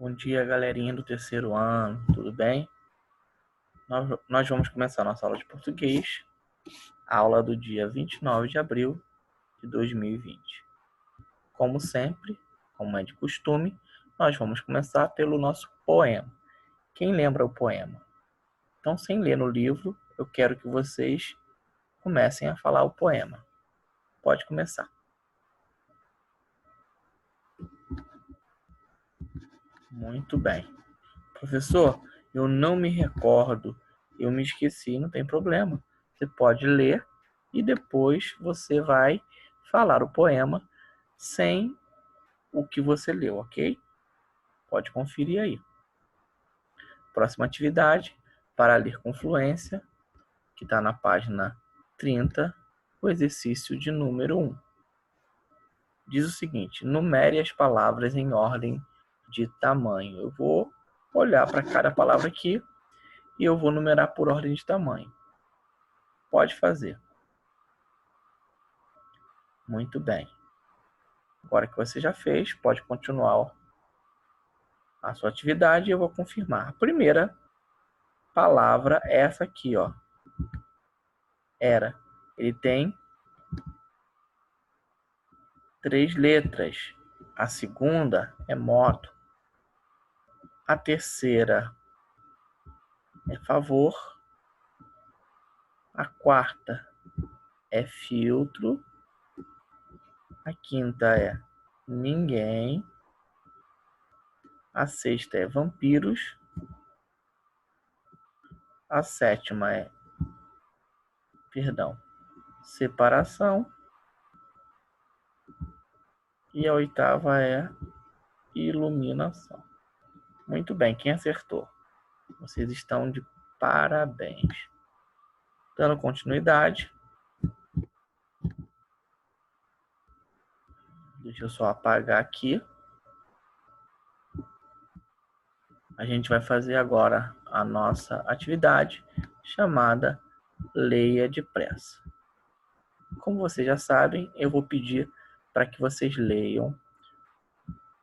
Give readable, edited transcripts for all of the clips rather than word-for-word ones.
Bom dia, galerinha do terceiro ano, tudo bem? Nós vamos começar nossa aula de português, aula do dia 29 de abril de 2020. Como sempre, como é de costume, nós vamos começar pelo nosso poema. Quem lembra o poema? Então, sem ler no livro, eu quero que vocês comecem a falar o poema. Pode começar. Muito bem. Professor, eu não me recordo, eu me esqueci, não tem problema. Você pode ler e depois você vai falar o poema sem o que você leu, ok? Pode conferir aí. Próxima atividade, para ler com fluência, que está na página 30, o exercício de número 1. Diz o seguinte: numere as palavras em ordem de tamanho. Eu vou olhar para cada palavra aqui e eu vou numerar por ordem de tamanho. Pode fazer. Muito bem. Agora que você já fez, pode continuar a sua atividade e eu vou confirmar. A primeira palavra é essa aqui, ó. Era. Ele tem 3 letras. A segunda é moto. A terceira é favor. A quarta é filtro. A quinta é ninguém. A sexta é vampiros. A sétima é, separação. E a oitava é iluminação. Muito bem, quem acertou? Vocês estão de parabéns. Dando continuidade. Deixa eu só apagar aqui. A gente vai fazer agora a nossa atividade chamada Leia Depressa. Como vocês já sabem, eu vou pedir para que vocês leiam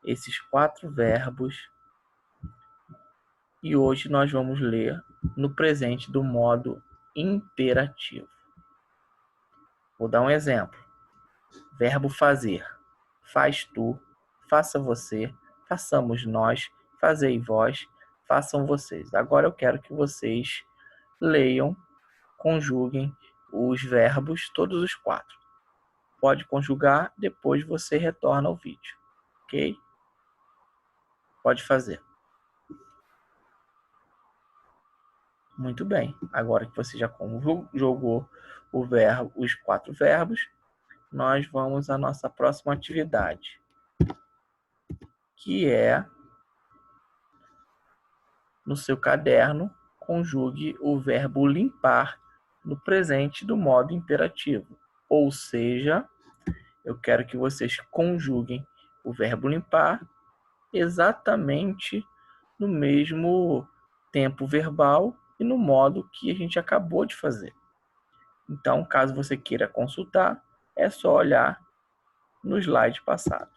esses 4 verbos e hoje nós vamos ler no presente do modo imperativo. Vou dar um exemplo. Verbo fazer. Faz tu, faça você, façamos nós, fazei vós, façam vocês. Agora eu quero que vocês leiam, conjuguem os verbos, todos os 4. Pode conjugar, depois você retorna ao vídeo, ok? Pode fazer. Muito bem. Agora que você já conjugou os 4 verbos, nós vamos à nossa próxima atividade, que é, no seu caderno, conjugue o verbo limpar no presente do modo imperativo. Ou seja, eu quero que vocês conjuguem o verbo limpar exatamente no mesmo tempo verbal e no modo que a gente acabou de fazer. Então, caso você queira consultar, é só olhar no slide passado.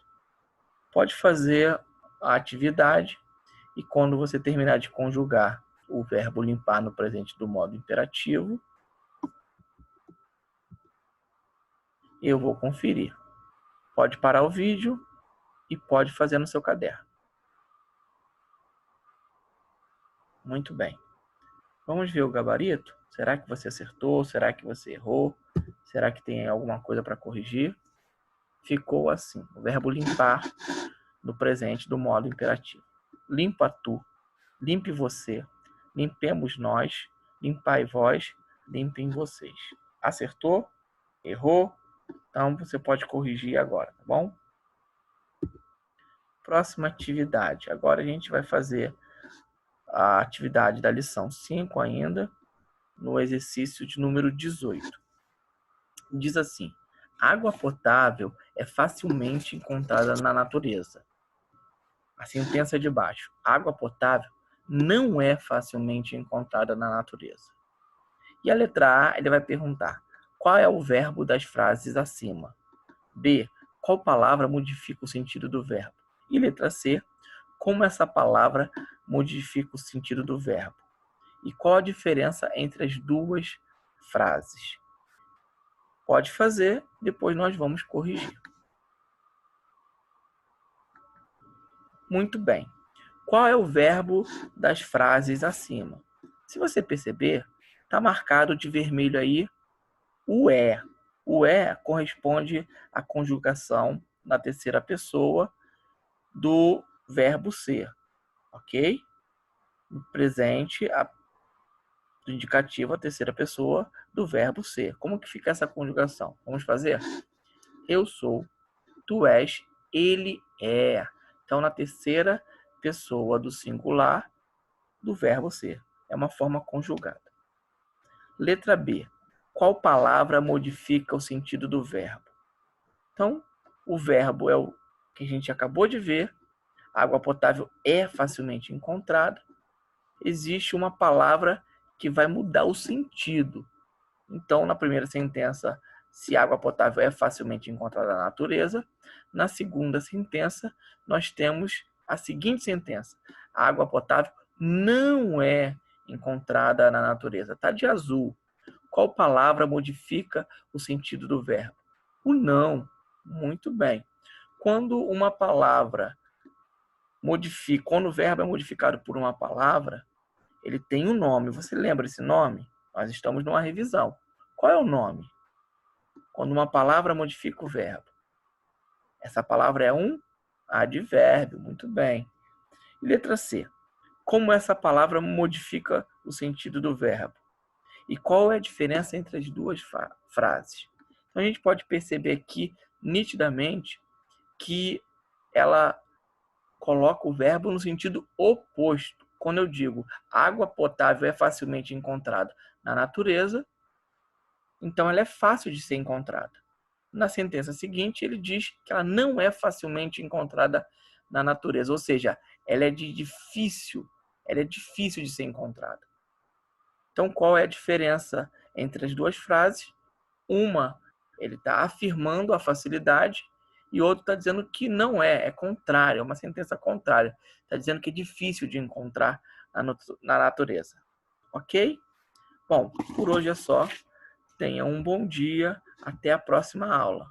Pode fazer a atividade e quando você terminar de conjugar o verbo limpar no presente do modo imperativo, eu vou conferir. Pode parar o vídeo e pode fazer no seu caderno. Muito bem. Vamos ver o gabarito? Será que você acertou? Será que você errou? Será que tem alguma coisa para corrigir? Ficou assim. O verbo limpar no presente do modo imperativo. Limpa tu, limpe você, limpemos nós, limpai vós, limpem vocês. Acertou? Errou? Então você pode corrigir agora, tá bom? Próxima atividade. Agora a gente vai fazer a atividade da lição 5 ainda, no exercício de número 18. Diz assim: água potável é facilmente encontrada na natureza. A sentença de baixo: água potável não é facilmente encontrada na natureza. E a letra A, ele vai perguntar: qual é o verbo das frases acima? B, qual palavra modifica o sentido do verbo? E letra C, como essa palavra modifica o sentido do verbo? E qual a diferença entre as duas frases? Pode fazer, depois nós vamos corrigir. Muito bem. Qual é o verbo das frases acima? Se você perceber, está marcado de vermelho aí o é. O é corresponde à conjugação na terceira pessoa do verbo ser, ok? No presente, do indicativo, a terceira pessoa do verbo ser. Como que fica essa conjugação? Vamos fazer? Eu sou, tu és, ele é. Então, na terceira pessoa do singular do verbo ser. É uma forma conjugada. Letra B. Qual palavra modifica o sentido do verbo? Então, o verbo é o que a gente acabou de ver. A água potável é facilmente encontrada. Existe uma palavra que vai mudar o sentido. Então, na primeira sentença, se água potável é facilmente encontrada na natureza. Na segunda sentença, nós temos a seguinte sentença: a água potável não é encontrada na natureza. Está de azul. Qual palavra modifica o sentido do verbo? O não. Muito bem. Quando uma palavra modifica, quando o verbo é modificado por uma palavra, ele tem um nome. Você lembra esse nome? Nós estamos numa revisão. Qual é o nome? Quando uma palavra modifica o verbo. Essa palavra é um advérbio. Muito bem. E letra C. Como essa palavra modifica o sentido do verbo? E qual é a diferença entre as duas frases? Então, a gente pode perceber aqui, nitidamente, que ela coloca o verbo no sentido oposto. Quando eu digo água potável é facilmente encontrada na natureza, então ela é fácil de ser encontrada. Na sentença seguinte, ele diz que ela não é facilmente encontrada na natureza, ou seja, ela é difícil de ser encontrada. Então, qual é a diferença entre as duas frases? Uma, ele está afirmando a facilidade, e outro está dizendo que não é contrário, é uma sentença contrária. Está dizendo que é difícil de encontrar na natureza. Ok? Bom, por hoje é só. Tenha um bom dia. Até a próxima aula.